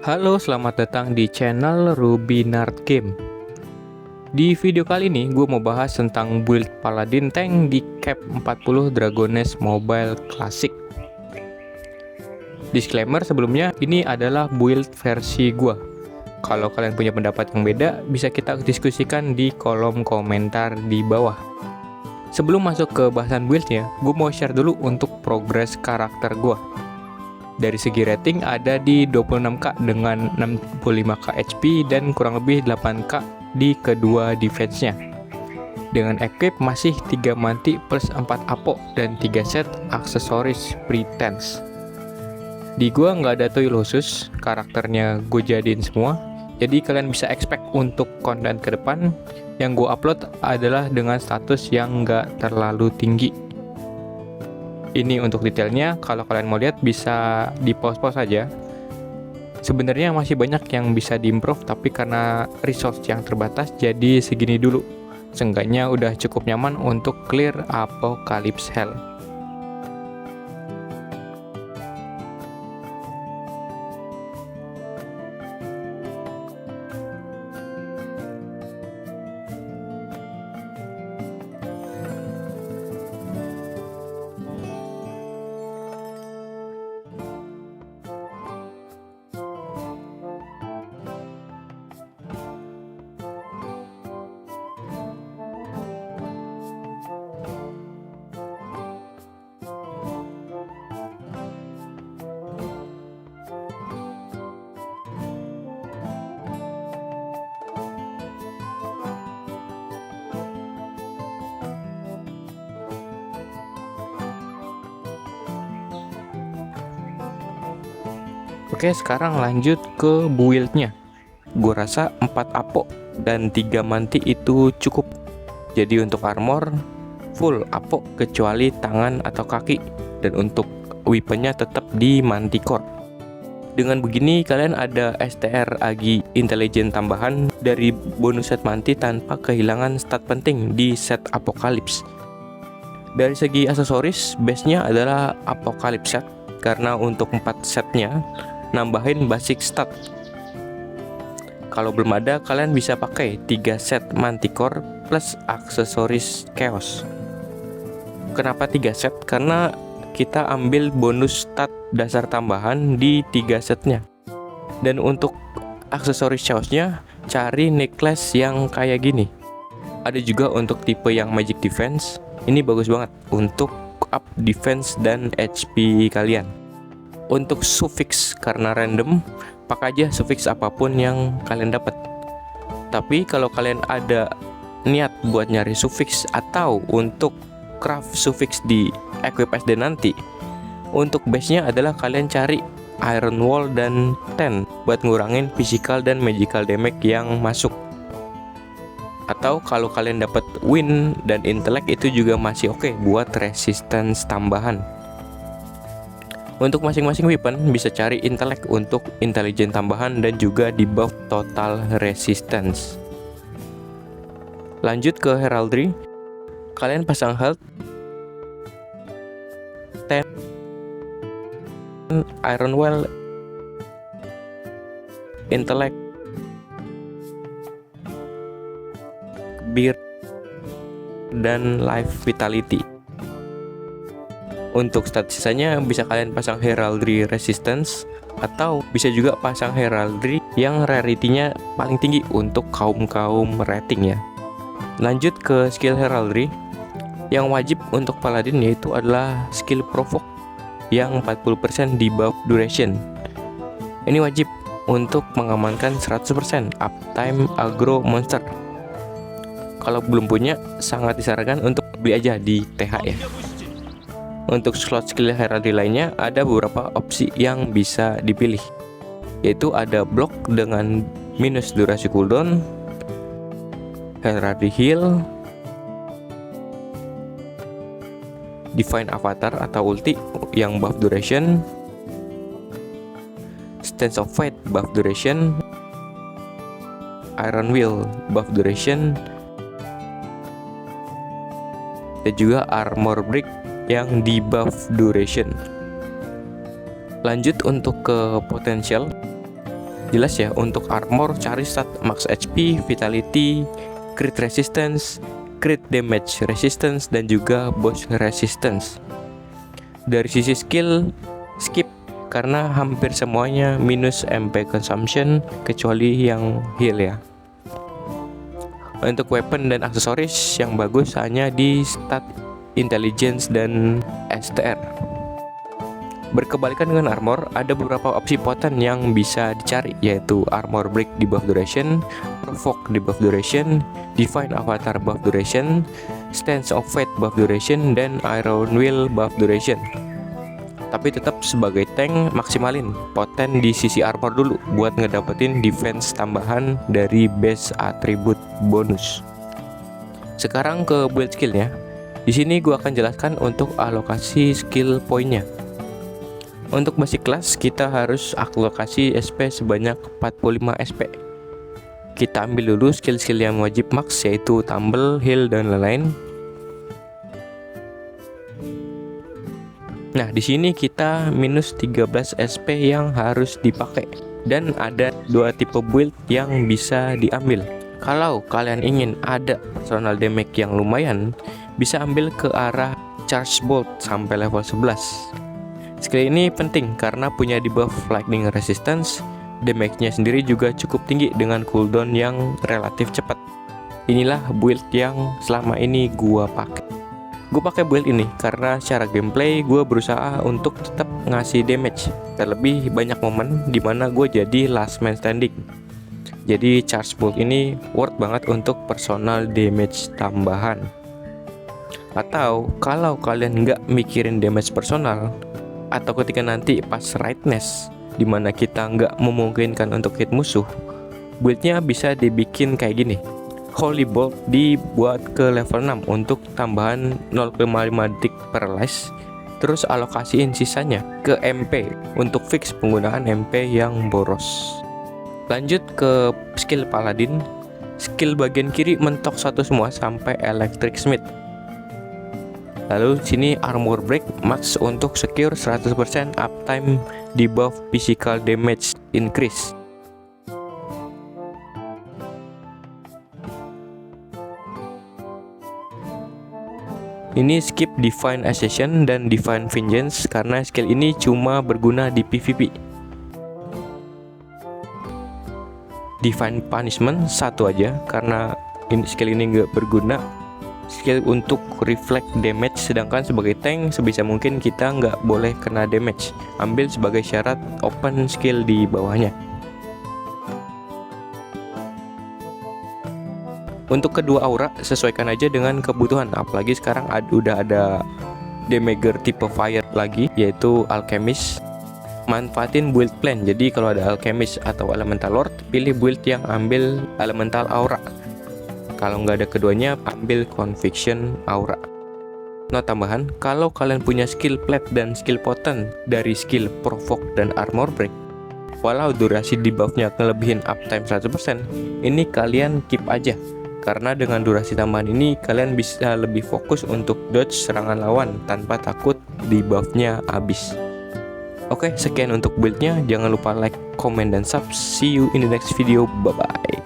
Halo, selamat datang di channel Ruby Nerd Game. Di video kali ini, gue mau bahas tentang build Paladin tank di cap 40 Dragoness Mobile Classic. Disclaimer sebelumnya, ini adalah build versi gue. Kalau kalian punya pendapat yang beda, bisa kita diskusikan di kolom komentar di bawah. Sebelum masuk ke bahasan buildnya, gue mau share dulu untuk progres karakter gue. Dari segi rating ada di 26k dengan 65k HP dan kurang lebih 8k di kedua defense-nya. Dengan equip masih 3 manti plus 4 apo dan 3 set aksesoris pretense. Di gua nggak ada toil khusus, karakternya gue jadiin semua. Jadi kalian bisa expect untuk konten ke depan yang gue upload adalah dengan status yang nggak terlalu tinggi. Ini untuk detailnya, kalau kalian mau lihat bisa di pause-pause saja. Sebenarnya masih banyak yang bisa diimprove, tapi karena resource yang terbatas jadi segini dulu. Seenggaknya udah cukup nyaman untuk clear Apocalypse Hell. Oke, sekarang lanjut ke build-nya. Gue rasa 4 apo dan 3 manti itu cukup. Jadi untuk armor full apo kecuali tangan atau kaki, dan untuk weaponnya tetap di manticore. Dengan begini kalian ada STR Agi Intelligent tambahan dari bonus set manti tanpa kehilangan stat penting di set Apocalypse. Dari segi aksesoris, base-nya adalah Apocalypse set karena untuk 4 setnya nambahin basic stat. Kalau belum ada, kalian bisa pakai 3 set manticore plus aksesoris chaos. Kenapa 3 set? Karena kita ambil bonus stat dasar tambahan di 3 setnya. Dan untuk aksesoris chaosnya, cari necklace yang kayak gini. Ada juga untuk tipe yang magic defense. Ini bagus banget untuk up defense dan HP kalian. Untuk suffix karena random, pakai aja suffix apapun yang kalian dapat. Tapi kalau kalian ada niat buat nyari suffix atau untuk craft suffix di equip SD nanti, untuk base-nya adalah kalian cari Iron Wall dan 10 buat ngurangin physical dan magical damage yang masuk. Atau kalau kalian dapat win dan intellect itu juga masih oke buat resistance tambahan. Untuk masing-masing weapon bisa cari intellect untuk intelligent tambahan dan juga di buff total resistance. Lanjut ke heraldry. Kalian pasang health 10 Iron Well, intellect, beard, dan life vitality. Untuk stat sisanya bisa kalian pasang heraldry resistance atau bisa juga pasang heraldry yang rarity-nya paling tinggi untuk kaum-kaum rating ya. Lanjut ke skill heraldry. Yang wajib untuk paladin yaitu adalah skill provoke yang 40% di buff duration. Ini wajib untuk mengamankan 100% uptime aggro monster. Kalau belum punya, sangat disarankan untuk beli aja di TH ya. Untuk slot skill heraldry lainnya ada beberapa opsi yang bisa dipilih, yaitu ada block dengan minus durasi cooldown, heraldry heal, divine avatar atau ulti yang buff duration, stance of fight buff duration, iron will buff duration, dan juga armor break yang di buff duration. Lanjut untuk ke potential. Jelas ya, untuk armor cari stat max HP, vitality, crit resistance, crit damage resistance, dan juga boss resistance. Dari sisi skill, skip karena hampir semuanya minus MP consumption kecuali yang heal ya. Untuk weapon dan aksesoris yang bagus hanya di stat intelligence dan STR. Berkebalikan dengan armor, ada beberapa opsi poten yang bisa dicari, yaitu armor break di buff duration, provoke di buff duration, divine avatar buff duration, stance of fate buff duration, dan iron will buff duration. Tapi tetap sebagai tank, maksimalin poten di sisi armor dulu buat ngedapetin defense tambahan dari base atribut bonus. Sekarang ke build skillnya. Di sini gua akan jelaskan untuk alokasi skill poinnya. Untuk basic class kita harus alokasi SP sebanyak 45 SP. Kita ambil dulu skill-skill yang wajib max, yaitu tumble, heal, dan lain-lain. Nah, di sini kita minus 13 SP yang harus dipakai. Dan ada dua tipe build yang bisa diambil. Kalau kalian ingin ada personal damage yang lumayan, bisa ambil ke arah charge bolt sampai level 11. Skill ini penting karena punya debuff lightning resistance, damage-nya sendiri juga cukup tinggi dengan cooldown yang relatif cepat. Inilah build yang selama ini gua pakai. Gue pakai build ini karena secara gameplay gue berusaha untuk tetap ngasih damage. Terlebih banyak momen dimana gue jadi last man standing. Jadi charge bolt ini worth banget untuk personal damage tambahan. Atau kalau kalian nggak mikirin damage personal, atau ketika nanti pas rightness dimana kita nggak memungkinkan untuk hit musuh, buildnya bisa dibikin kayak gini. Holy Bolt dibuat ke level 6 untuk tambahan 0,5 detik paralyze. Terus alokasiin sisanya ke MP untuk fix penggunaan MP yang boros. Lanjut ke skill Paladin. Skill bagian kiri mentok satu semua sampai Electric Smith. Lalu sini armor break max untuk secure 100% uptime di buff physical damage increase. Ini skip Divine Accession dan Divine Vengeance karena skill ini cuma berguna di PvP. Divine Punishment satu aja karena skill ini nggak berguna. Skill untuk reflect damage, sedangkan sebagai tank sebisa mungkin kita nggak boleh kena damage. Ambil sebagai syarat open skill di bawahnya. Untuk kedua aura sesuaikan aja dengan kebutuhan, apalagi sekarang udah ada damager tipe fire lagi, yaitu Alchemist. Manfaatin build plan, jadi kalau ada Alchemist atau Elemental Lord, pilih build yang ambil Elemental Aura. Kalau nggak ada keduanya, ambil Conviction Aura. Nah, tambahan, kalau kalian punya skill plate dan skill potent dari skill provoke dan armor break, walau durasi debuffnya kelebihin uptime 100%, ini kalian keep aja. Karena dengan durasi tambahan ini kalian bisa lebih fokus untuk dodge serangan lawan tanpa takut debuffnya habis. Oke, sekian untuk buildnya. Jangan lupa like, comment, dan sub. See you in the next video. Bye bye.